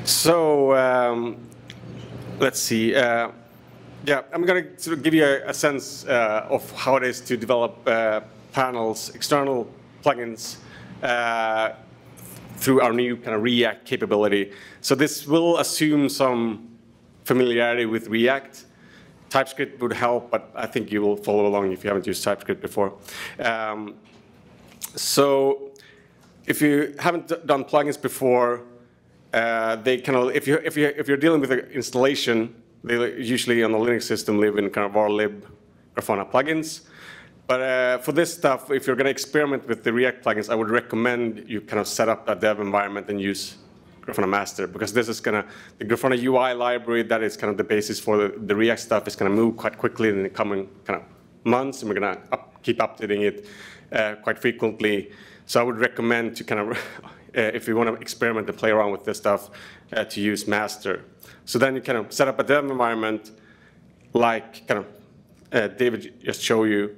So let's see. Yeah, I'm going to sort of give you a sense of how it is to develop panels, external plugins through our new kind of React capability. So this will assume some familiarity with React. TypeScript would help, but I think you will follow along if you haven't used TypeScript before. So if you haven't done plugins before, they kind of, if you're dealing with an installation, they usually on the Linux system live in kind of varlib Grafana plugins. But for this stuff, if you're going to experiment with the React plugins, I would recommend you kind of set up a dev environment and use Grafana Master, because this is going to, the Grafana UI library that is kind of the basis for the React stuff is going to move quite quickly in the coming kind of months, and we're going to keep updating it quite frequently. So I would recommend to kind of, if you want to experiment and play around with this stuff, to use Master. So then you kind of set up a dev environment like kind of David just showed you.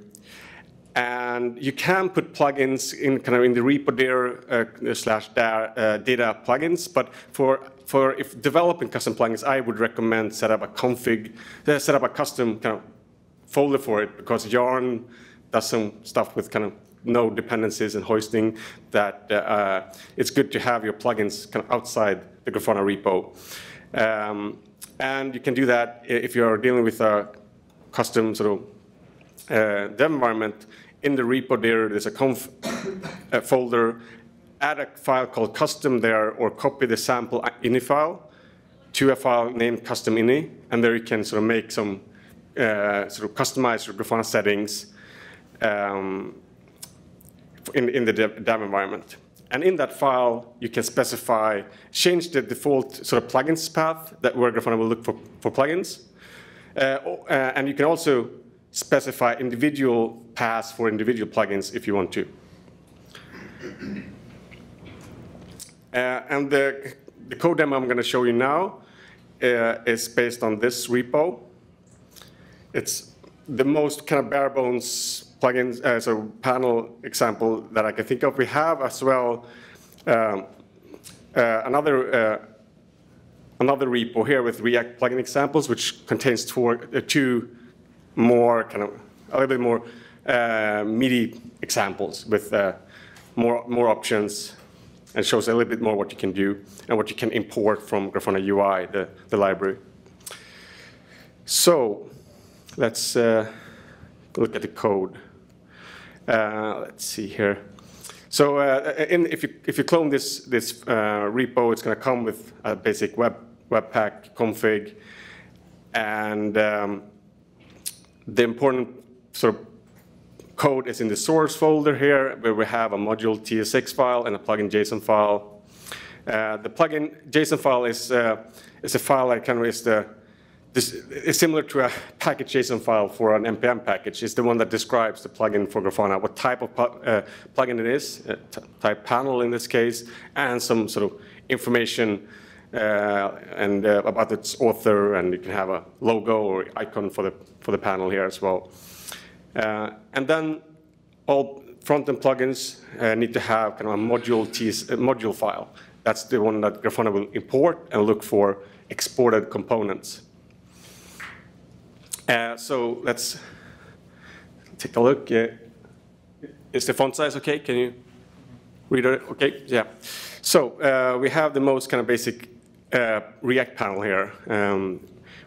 And you can put plugins in kind of in the repo there slash data plugins. But for if developing custom plugins, I would recommend set up a config, set up a custom kind of folder for it, because Yarn does some stuff with kind of no dependencies and hoisting that it's good to have your plugins kind of outside the Grafana repo. And you can do that if you're dealing with a custom sort of dev environment. In the repo there's a conf folder, add a file called custom there, or copy the sample ini file to a file named custom ini, and there you can sort of make some sort of customize your Grafana settings in the dev environment. And in that file, you can specify, change the default sort of plugins path that where Grafana will look for plugins. And you can also specify individual paths for individual plugins if you want to. And the code demo I'm going to show you now is based on this repo. It's the most kind of bare bones plugins, so panel example that I can think of. We have as well another repo here with React plugin examples, which contains two more kind of a little bit more meaty examples with more options, and shows a little bit more what you can do and what you can import from Grafana UI, the library. So let's look at the code. Let's see here. So if you clone this repo, it's going to come with a basic webpack config, and the important sort of code is in the source folder here, where we have a module TSX file and a plugin JSON file. The plugin JSON file is a file that kind of is similar to a package JSON file for an NPM package. It's the one that describes the plugin for Grafana, what type of plugin it is, type panel in this case, and some sort of information and about its author, and you can have a logo or icon for the panel here as well. And then all front-end plugins need to have kind of a module file. That's the one that Grafana will import and look for exported components. So let's take a look. Is the font size okay? Can you read it? Okay, yeah. So we have the most kind of basic React panel here.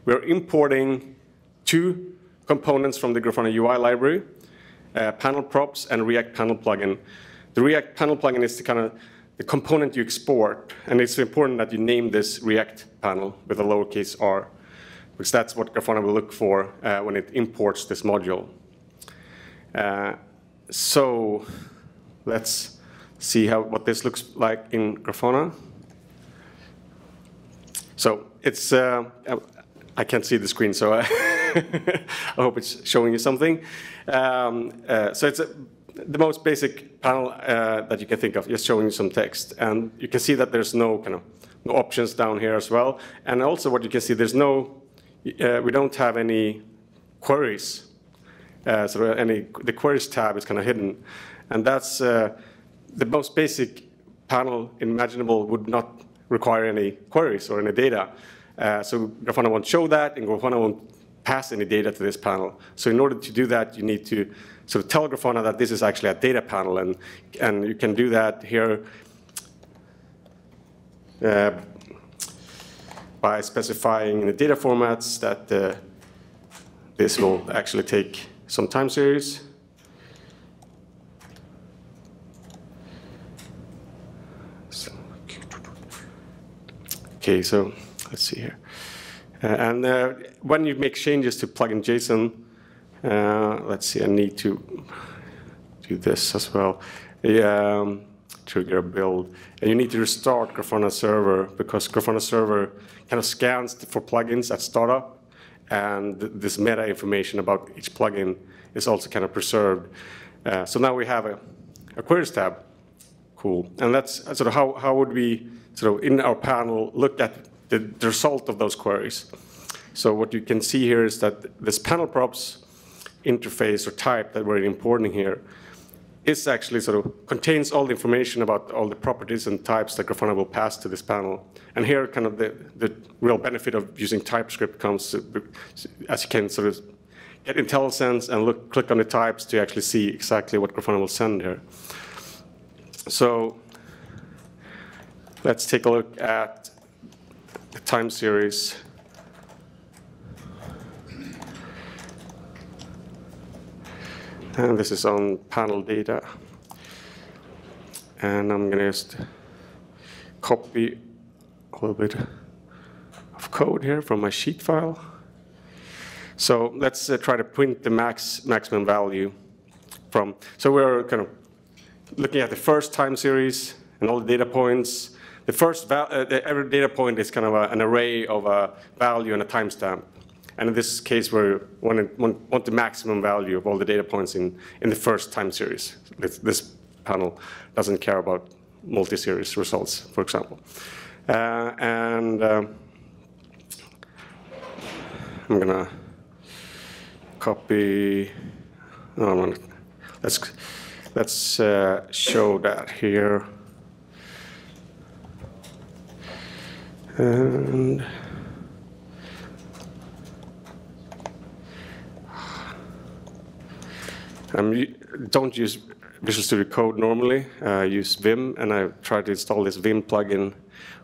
We're importing two components from the Grafana UI library, panel props and React panel plugin. The React panel plugin is the kind of the component you export, and it's important that you name this React panel with a lowercase r, because that's what Grafana will look for when it imports this module. So let's see what this looks like in Grafana. So it's, I can't see the screen, so I hope it's showing you something. So it's the most basic panel that you can think of, just showing you some text. And you can see that there's no kind of no options down here as well. And also what you can see, there's no, we don't have any queries. So the queries tab is kind of hidden. And that's the most basic panel imaginable would not require any queries or any data. So Grafana won't show that, and Grafana won't pass any data to this panel. So in order to do that, you need to sort of tell Grafana that this is actually a data panel, and you can do that here by specifying in the data formats that this will actually take some time series. Okay, so let's see here. And when you make changes to plugin JSON, let's see, I need to do this as well. Trigger a build. And you need to restart Grafana server, because Grafana server kind of scans for plugins at startup, and this meta information about each plugin is also kind of preserved. So now we have a queries tab. Cool. And that's sort of how would we sort of in our panel look at the result of those queries. So what you can see here is that this panel props interface or type that we're importing here is actually sort of contains all the information about all the properties and types that Grafana will pass to this panel. And here kind of the real benefit of using TypeScript comes as you can sort of get IntelliSense and click on the types to actually see exactly what Grafana will send here. So let's take a look at the time series. And this is on panel data. And I'm going to just copy a little bit of code here from my sheet file. So let's try to print the maximum value from. So we're kind of looking at the first time series and all the data points. The first every data point is kind of an array of a value and a timestamp. And in this case, we want the maximum value of all the data points in the first time series. This panel doesn't care about multi-series results, for example. I'm going to copy. No, let's show that here. And don't use Visual Studio Code normally. I use Vim, and I tried to install this Vim plugin,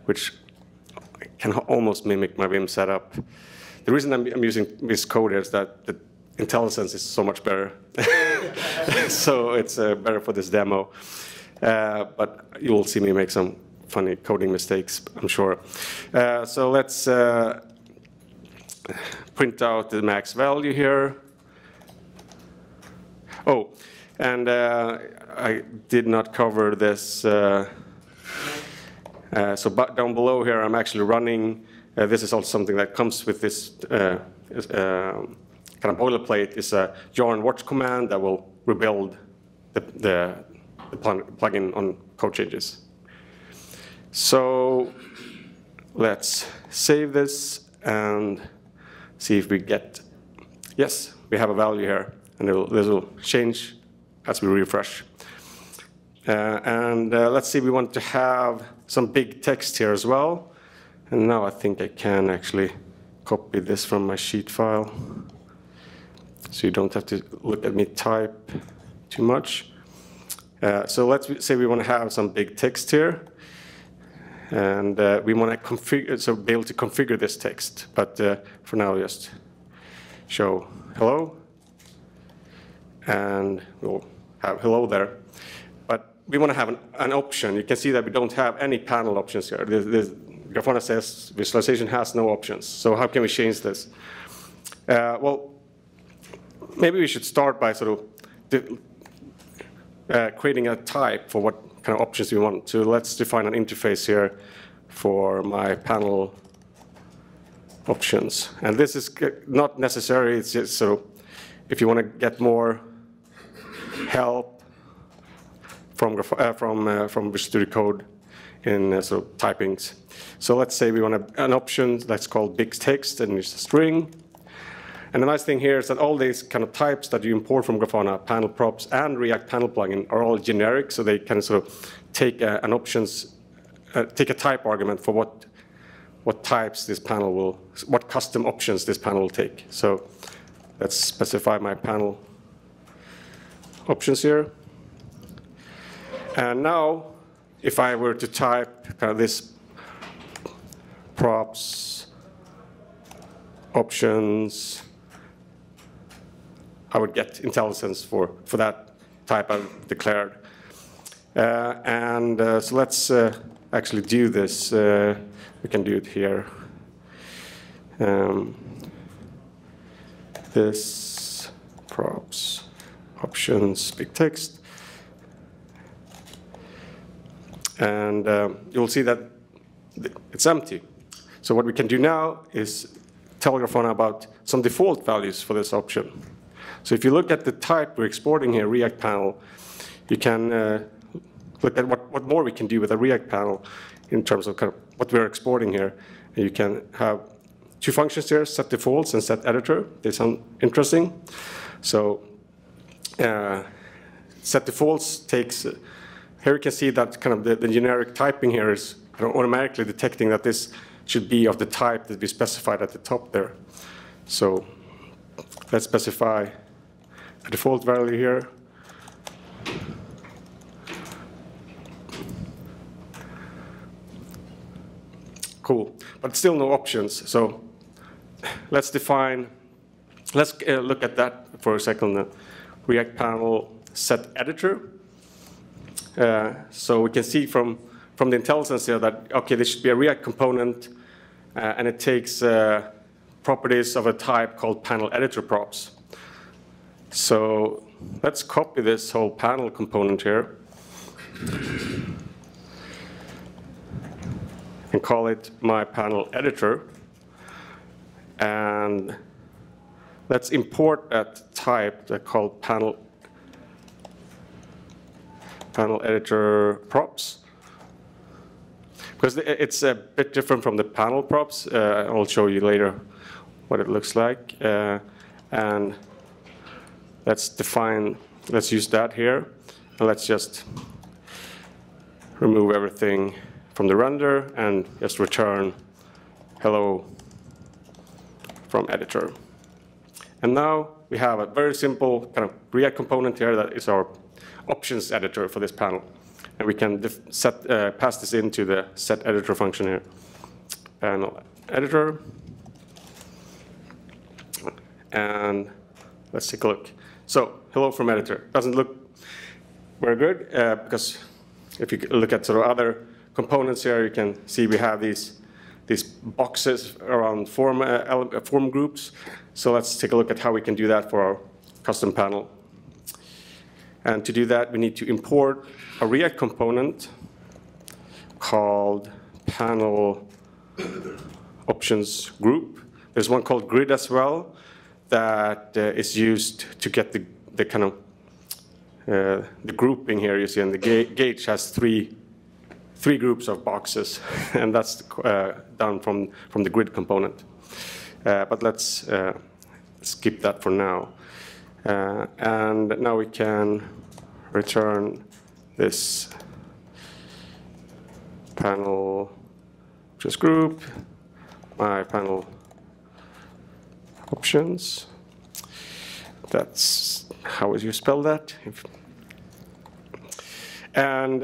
which can almost mimic my Vim setup. The reason I'm using this code is that the IntelliSense is so much better. So it's better for this demo. But you'll see me make some funny coding mistakes, I'm sure. So let's print out the max value here. Oh, and I did not cover this. So down below here, I'm actually running. This is also something that comes with this kind of boilerplate. Is a yarn watch command that will rebuild the plugin on code changes. So let's save this and see if we get. Yes, we have a value here. And this will change as we refresh. Let's see, we want to have some big text here as well. And now I think I can actually copy this from my sheet file. So you don't have to look at me type too much. So let's say we want to have some big text here. And we want to configure, so be able to configure this text. But for now, just show hello. And we'll have hello there. But we want to have an option. You can see that we don't have any panel options here. Grafana says visualization has no options. So how can we change this? Well, maybe we should start by sort of creating a type for what kind of options we want. So let's define an interface here for my panel options. And this is not necessary. It's just so if you want to get more help from Visual Studio Code in sort of typings. So let's say we want an option that's called big text, and it's a string. And the nice thing here is that all these kind of types that you import from Grafana, panel props and React panel plugin, are all generic, so they can sort of take an options take a type argument for what types this panel will, what custom options this panel will take. So let's specify my panel options here. And now, if I were to type this props options, I would get IntelliSense for that type I've declared. So let's actually do this. We can do it here. This props options big text. And you'll see that it's empty. So what we can do now is tell Grafana about some default values for this option. So if you look at the type we're exporting here, React panel, you can look at what more we can do with a React panel in terms of kind of what we're exporting here. And you can have two functions here, set defaults and set editor. They sound interesting. So set defaults takes, here you can see that kind of the generic typing here is automatically detecting that this should be of the type that we specified at the top there. So let's specify a default value here. Cool, but still no options. So let's look at that for a second. React panel set editor. So we can see from the IntelliSense here that, okay, this should be a React component, and it takes properties of a type called panel editor props. So let's copy this whole panel component here and call it my panel editor. And let's import that type that called panel editor props. Because it's a bit different from the panel props. I'll show you later what it looks like. And let's use that here. And let's just remove everything from the render and just return hello from editor. And now we have a very simple kind of React component here that is our options editor for this panel. And we can pass this into the set editor function here. Panel editor. And let's take a look. So hello from editor. Doesn't look very good because if you look at sort of other components here, you can see we have these boxes around form groups. So let's take a look at how we can do that for our custom panel. And to do that, we need to import a React component called panel options group. There's one called grid as well that is used to get the kind of the grouping here. You see, and the gauge has three groups of boxes, and that's done from the grid component. But let's skip that for now. And now we can return this panel options group, my panel options. That's how would you spell that? And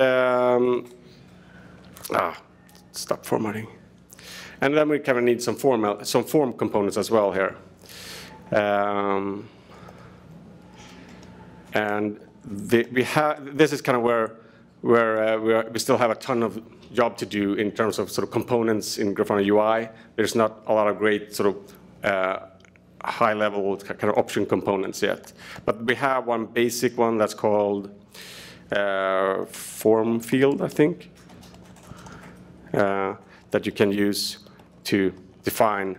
stop formatting. And then we kind of need some form components as well here. And this is kind of where we still have a ton of job to do in terms of sort of components in Grafana UI. There's not a lot of great sort of high-level kind of option components yet. But we have one basic one that's called form field, I think, that you can use to define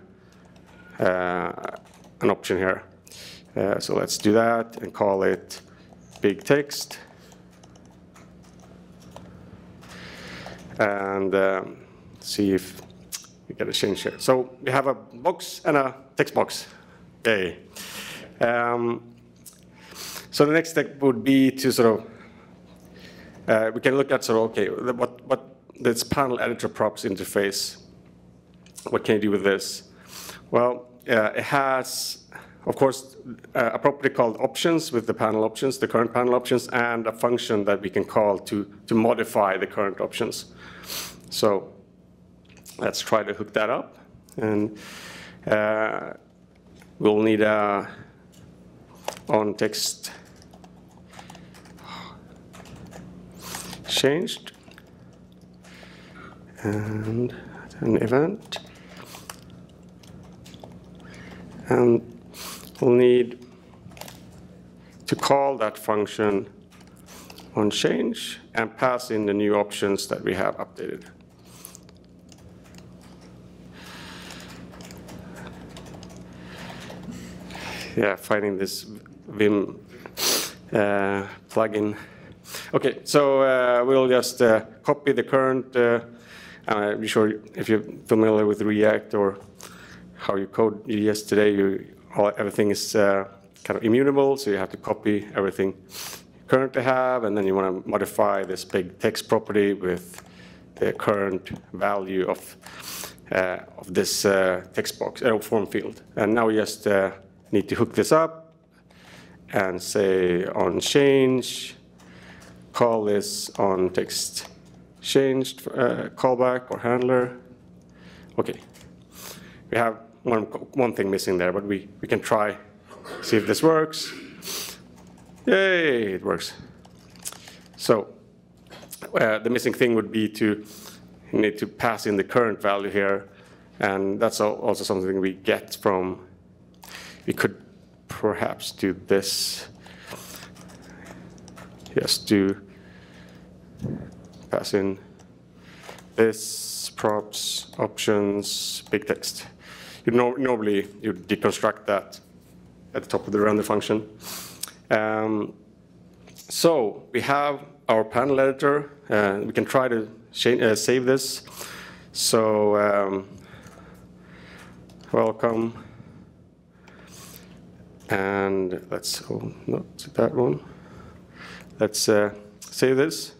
an option here. So let's do that and call it big text. And see if we get a change here. So we have a box and a text box. Yay. So the next step would be to sort of, we can look at sort of, okay, this panel editor props interface. What can you do with this? Well, it has, of course, a property called options with the panel options, the current panel options, and a function that we can call to modify the current options. So let's try to hook that up. And we'll need a on text changed and an event. And we'll need to call that function on change and pass in the new options that we have updated. Yeah, finding this Vim plugin. Okay, so we'll just copy the current. I'm sure if you're familiar with React or how you code JS today, everything is kind of immutable, so you have to copy everything you currently have, and then you want to modify this big text property with the current value of this text box, form field. And now we just need to hook this up and say on change, call this on text changed callback or handler. Okay, we have one thing missing there, but we can try, see if this works. Yay, it works. So the missing thing would be you need to pass in the current value here, and that's also something we get from, we could perhaps do this. Just do pass in this props options big text. Normally you deconstruct that at the top of the render function. So we have our panel editor. We can try to save this. So welcome. And let's, oh, not that one. Let's save this,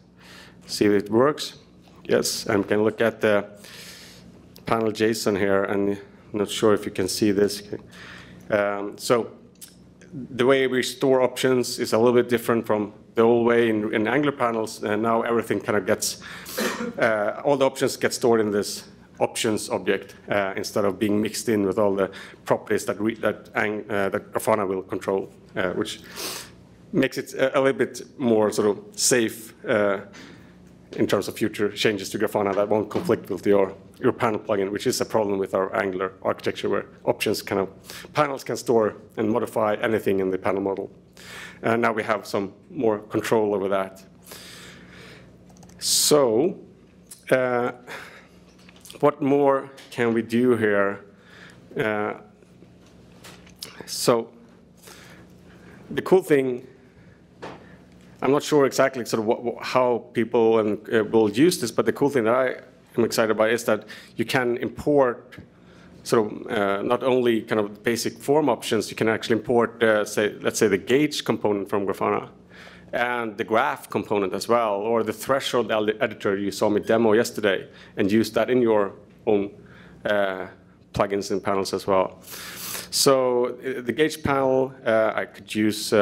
see if it works. Yes, and we can look at the panel JSON here, and I'm not sure if you can see this. So the way we store options is a little bit different from the old way in Angular panels, and now everything kind of gets, all the options get stored in this options object instead of being mixed in with all the properties that Grafana will control, which makes it a little bit more sort of safe in terms of future changes to Grafana that won't conflict with your panel plugin, which is a problem with our Angular architecture, where panels can store and modify anything in the panel model. And now we have some more control over that. So what more can we do here? So the cool thing, I'm not sure exactly sort of how people will use this, but the cool thing that I am excited about is that you can import sort of not only kind of basic form options, you can actually import, let's say the gauge component from Grafana, and the graph component as well, or the threshold editor you saw me demo yesterday, and use that in your own plugins and panels as well. So the gauge panel, I could use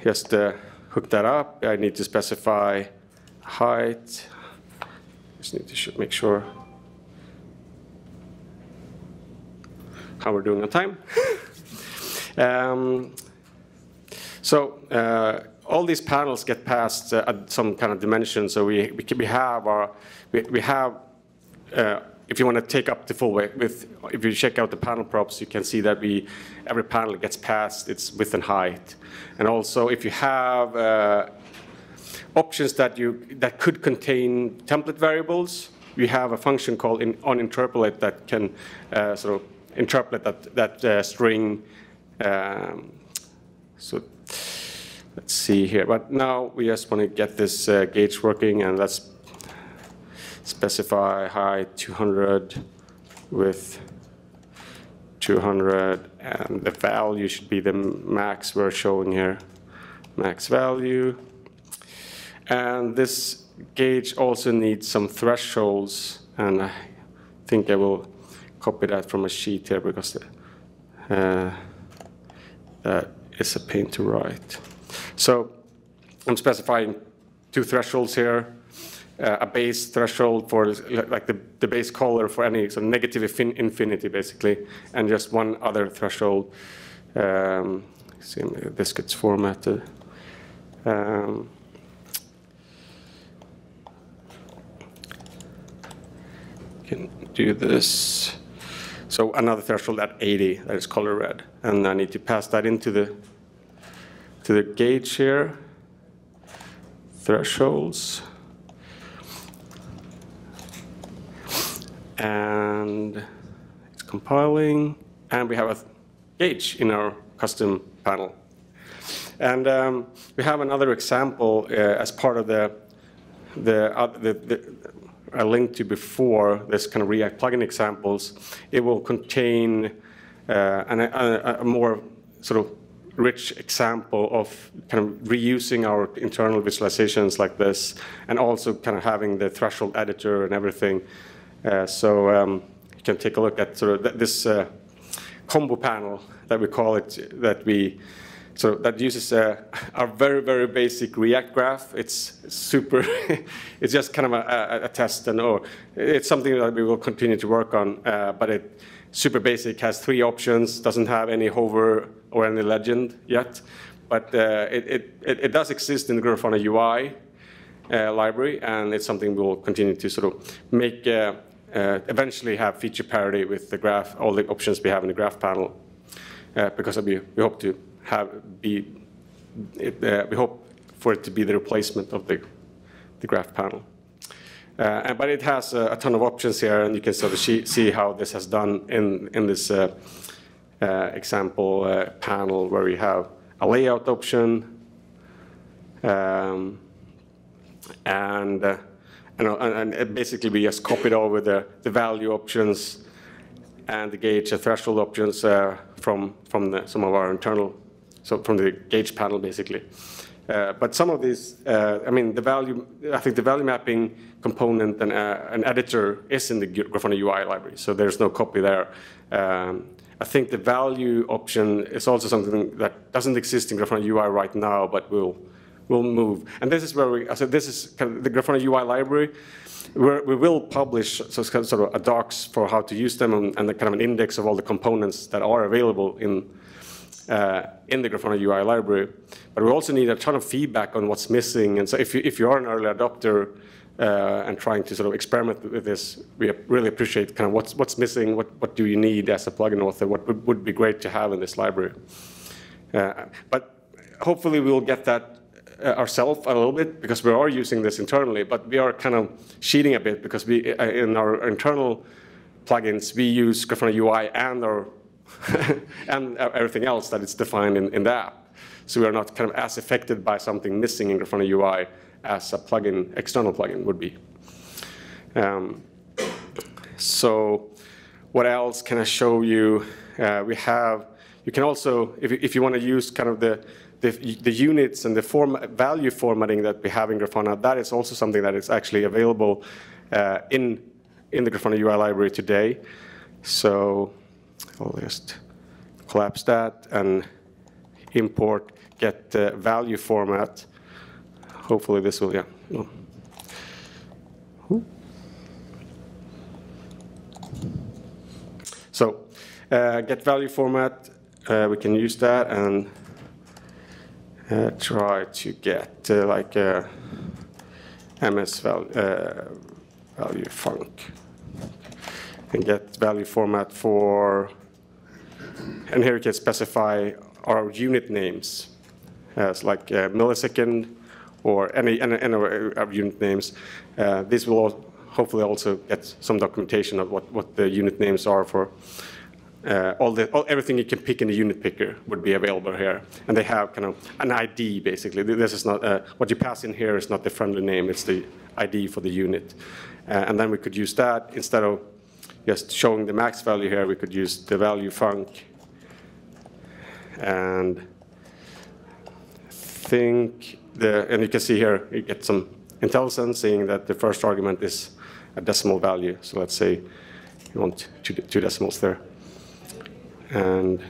just hook that up. I need to specify height. Just need to make sure how we're doing on time. So all these panels get passed at some kind of dimension. So we have if you want to take up the full width, if you check out the panel props, you can see that every panel gets passed its width and height. And also, if you have options that could contain template variables, we have a function called onInterpolate that can sort of interpolate that string. So let's see here. But now we just want to get this gauge working, and let's specify height 200, width 200, and the value should be the max we're showing here, max value. And this gauge also needs some thresholds, and I think I will copy that from a sheet here because that is a pain to write. So I'm specifying 2 thresholds here, a base threshold for like the base color for any sort of negative infinity basically, and just one other threshold. See if this gets formatted. Can do this. So another threshold at 80 that is color red, and I need to pass that into the gauge here. Thresholds, and it's compiling, and we have a gauge in our custom panel. And we have another example as part of I linked to before, this kind of React plugin examples. It will contain a more sort of rich example of kind of reusing our internal visualizations like this, and also kind of having the threshold editor and everything. You can take a look at sort of this combo panel that we call it, that uses our very, very basic React graph. It's super, it's just kind of a test, and it's something that we will continue to work on, but it's super basic, has 3 options, doesn't have any hover or any legend yet, but it does exist in the Grafana UI library, and it's something we'll continue to sort of make, eventually have feature parity with the graph, all the options we have in the graph panel, because we hope to we hope for it to be the replacement of the graph panel. But it has a ton of options here, and you can sort of see how this has done in this example panel, where we have a layout option, and basically we just copied over the value options and the gauge and threshold options from some of our internal, so from the gauge panel basically. But some of these, I think the value mapping component and an editor is in the Grafana UI library, so there's no copy there. I think the value option is also something that doesn't exist in Grafana UI right now, but will move. And this is where this is kind of the Grafana UI library. We will publish sort of a docs for how to use them, and the kind of an index of all the components that are available in the Grafana UI library. But we also need a ton of feedback on what's missing. And so if you are an early adopter and trying to sort of experiment with this, we really appreciate kind of what's missing, what do you need as a plugin author, what would be great to have in this library. But hopefully we'll get that ourselves a little bit, because we are using this internally, but we are kind of cheating a bit, because we in our internal plugins we use Grafana UI and our and everything else that is defined in the app. So we are not kind of as affected by something missing in Grafana UI as a plugin, external plugin would be. So what else can I show you? You can also, if you want to use kind of the units and the value formatting that we have in Grafana, that is also something that is actually available in the Grafana UI library today. So I'll just collapse that and import get value format. Hopefully this will, yeah. So get value format, we can use that and try to get like a MS value func, and get value format for, and here we can specify our unit names as like millisecond or any of unit names. This will hopefully also get some documentation of what the unit names are for. Everything you can pick in the unit picker would be available here, and they have kind of an ID basically. This is not what you pass in here is not the friendly name; it's the ID for the unit. And then we could use that instead of just showing the max value here. We could use the value func, and and you can see here you get some IntelliSense, saying that the first argument is a decimal value. So let's say you want two decimals there. And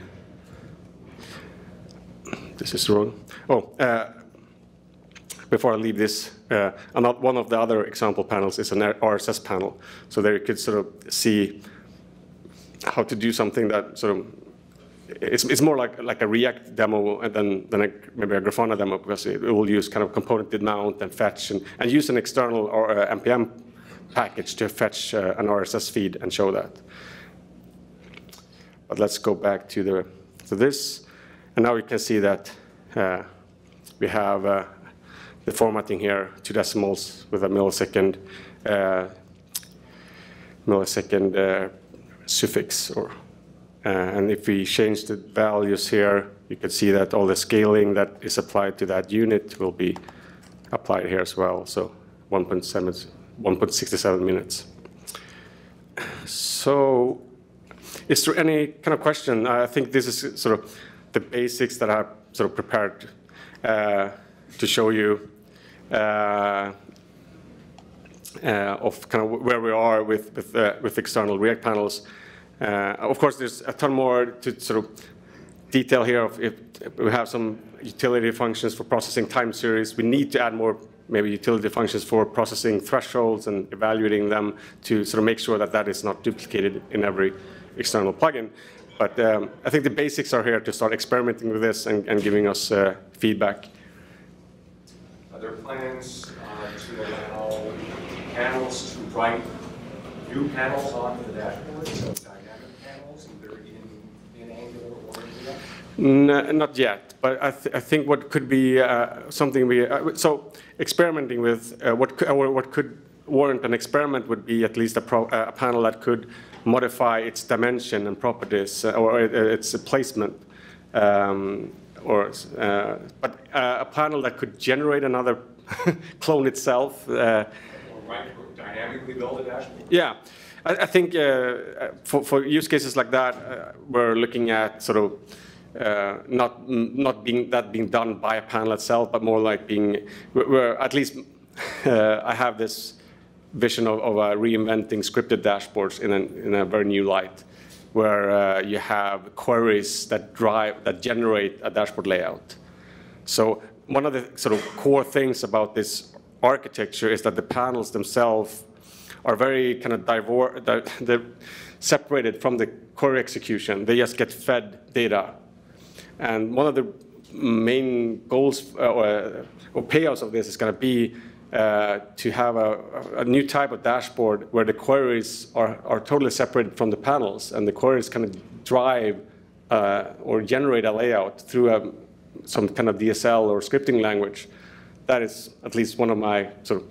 this is wrong. Oh, before I leave this, one of the other example panels is an RSS panel. So there you could sort of see how to do something that sort of, it's more like a React demo than maybe a Grafana demo, because it will use kind of component mount and fetch and use an external or NPM package to fetch an RSS feed and show that. But let's go back to this, and now you can see that we have the formatting here, 2 decimals with a millisecond suffix. And if we change the values here, you can see that all the scaling that is applied to that unit will be applied here as well. So 1.67 minutes. So is there any kind of question? I think this is sort of the basics that I've sort of prepared to show you of kind of where we are with external React panels. Of course, there's a ton more to sort of detail here. If we have some utility functions for processing time series, we need to add more maybe utility functions for processing thresholds and evaluating them to sort of make sure that that is not duplicated in every external plugin. But I think the basics are here to start experimenting with this and giving us feedback. Are there plans to allow panels to write new panels onto the dashboard, so dynamic panels, either in Angular or in React? Not yet, but I think what could be something so experimenting with what could warrant an experiment would be at least a panel that could modify its dimension and properties or its placement, but a panel that could generate another clone itself. Or dynamically build a dashboard? Yeah. I think for use cases like that, we're looking at sort of not being done by a panel itself, but more like where at least I have this vision of reinventing scripted dashboards in a very new light, where you have queries that generate a dashboard layout. So one of the sort of core things about this architecture is that the panels themselves are very kind of they're separated from the query execution. They just get fed data. And one of the main goals or payouts of this is going to be to have a new type of dashboard where the queries are totally separated from the panels, and the queries kind of drive or generate a layout through some kind of DSL or scripting language. That is at least one of my sort of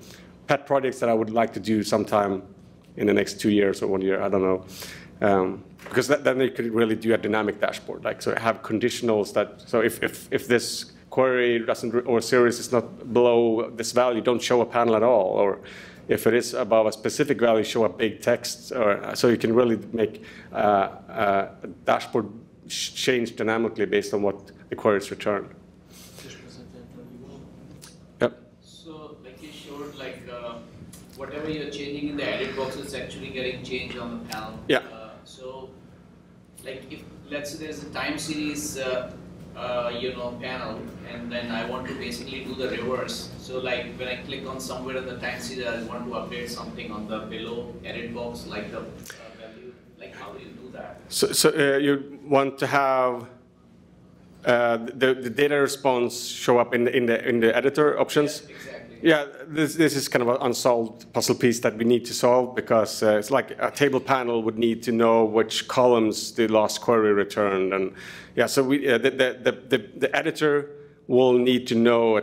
pet projects that I would like to do sometime in the next 2 years or 1 year, I don't know. Because then you could really do a dynamic dashboard, like so have conditionals that, so if this query doesn't, or series is not below this value, don't show a panel at all, or if it is above a specific value, show a big text, or so you can really make a dashboard change dynamically based on what the queries return. Yep. So, like you showed, like whatever you're changing in the edit box is actually getting changed on the panel. Yeah. So, like if let's say there's a time series, panel, and then I want to basically do the reverse. So, like when I click on somewhere in the time series, I want to update something on the below edit box, like the value. Like how do you do that? So you want to have the data response show up in the editor options. Yeah, exactly. Yeah, this is kind of an unsolved puzzle piece that we need to solve, because it's like a table panel would need to know which columns the last query returned, and yeah, so the editor will need to know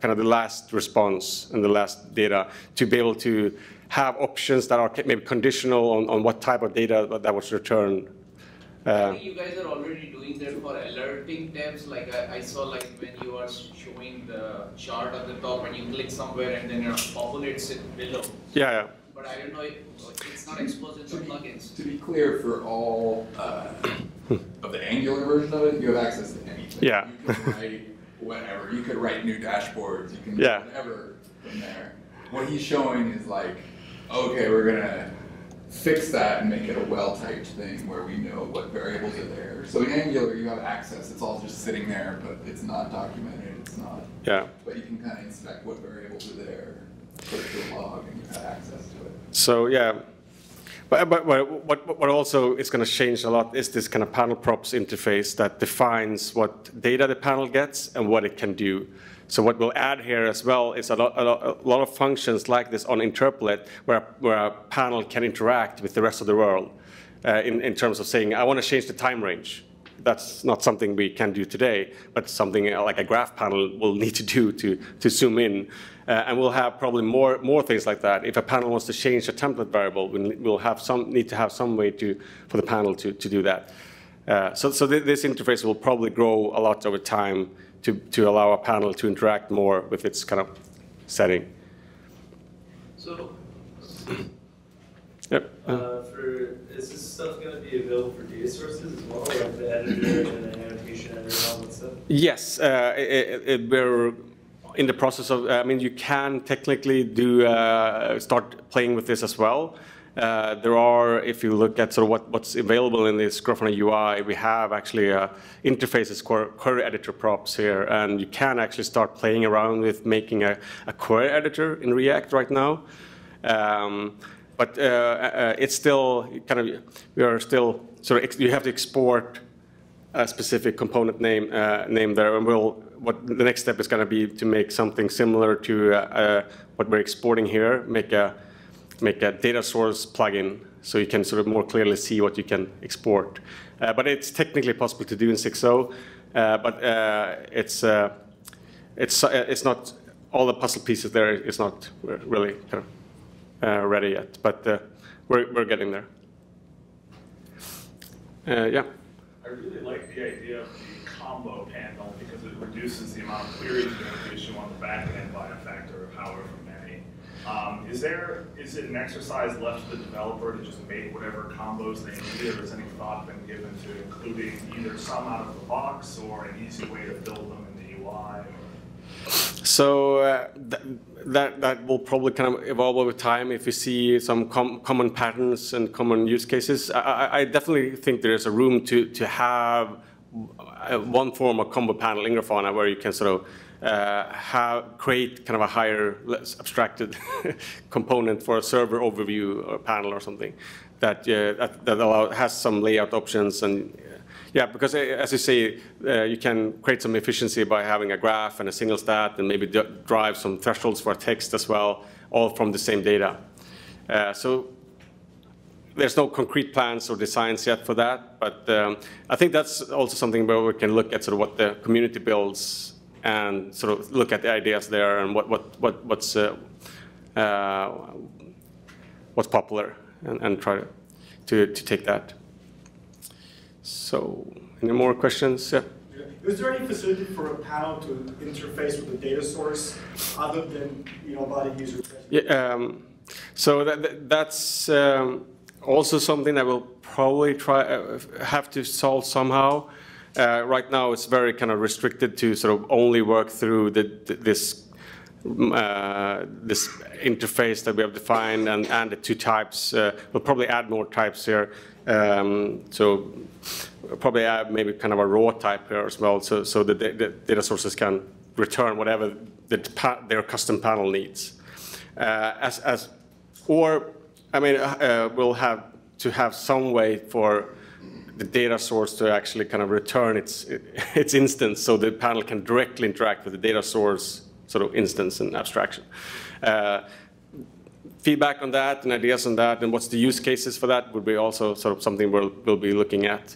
kind of the last response and the last data to be able to have options that are maybe conditional on what type of data that was returned. I think you guys are already doing that for alerting tabs. Like I saw, like when you are showing the chart at the top and you click somewhere and then it populates it below. Yeah, yeah. But I don't know, it's not exposed in the plugins. To be clear, for all of the Angular version of it, you have access to anything. Yeah. You can write whatever. You could write new dashboards. You can do Yeah. whatever. from there. What he's showing is like, okay, we're gonna fix that and make it a well-typed thing where we know what variables are there. So in Angular, you have access. It's all just sitting there, but it's not documented. It's not. Yeah. But you can kind of inspect what variables are there, put it to a log, and you have access to it. So yeah. But what also is going to change a lot is this kind of panel props interface that defines what data the panel gets and what it can do. So what we'll add here as well is a lot of functions like this on Interpolate where a panel can interact with the rest of the world in terms of saying, I want to change the time range. That's not something we can do today, but something like a graph panel will need to do to zoom in. And we'll have probably more things like that. If a panel wants to change a template variable, we'll need to have some way for the panel to do that. So this interface will probably grow a lot over time to allow a panel to interact more with its kind of setting. So, yep. Is this stuff going to be available for data sources as well, like the editor and the annotation editor and all that stuff? Yes, we're in the process of. I mean, you can technically start playing with this as well. There are, if you look at sort of what's available in this Grafana UI, we have actually interfaces, query editor props here, and you can actually start playing around with making a query editor in React right now. But it's still kind of, we are still sort of, you have to export a specific component name there, and what the next step is going to be to make something similar to what we're exporting here, make a data source plugin, so you can sort of more clearly see what you can export. But it's technically possible to do in 6.0, but it's not, all the puzzle pieces there is not really kind of ready yet, but we're getting there. Yeah. I really like the idea of the combo panel because it reduces the amount of queries you have to issue on the back end by a factor of however many. Is it an exercise left to the developer to just make whatever combos they need, or has any thought been given to including either some out of the box or an easy way to build them in the UI? So that will probably kind of evolve over time if you see some common patterns and common use cases. I definitely think there is a room to have one form of combo panel in Grafana where you can sort of create kind of a higher, less abstracted component for a server overview or panel or something that has some layout options. And yeah, because as you say, you can create some efficiency by having a graph and a single stat and maybe drive some thresholds for text as well, all from the same data. So there's no concrete plans or designs yet for that, but I think that's also something where we can look at sort of what the community builds and sort of look at the ideas there and what's popular and try to take that. So, any more questions? Yeah. Is there any facility for a panel to interface with the data source other than by the user? Yeah. So that's also something that we'll probably have to solve somehow. Right now, it's very kind of restricted to sort of only work through this interface that we have defined and the two types. We'll probably add more types here. So we'll probably add maybe kind of a raw type here as well, so the data sources can return whatever their custom panel needs. Or I mean, we'll have to have some way for the data source to actually kind of return its instance, so the panel can directly interact with the data source sort of instance and abstraction. Feedback on that and ideas on that and what's the use cases for that would be also sort of something we'll be looking at.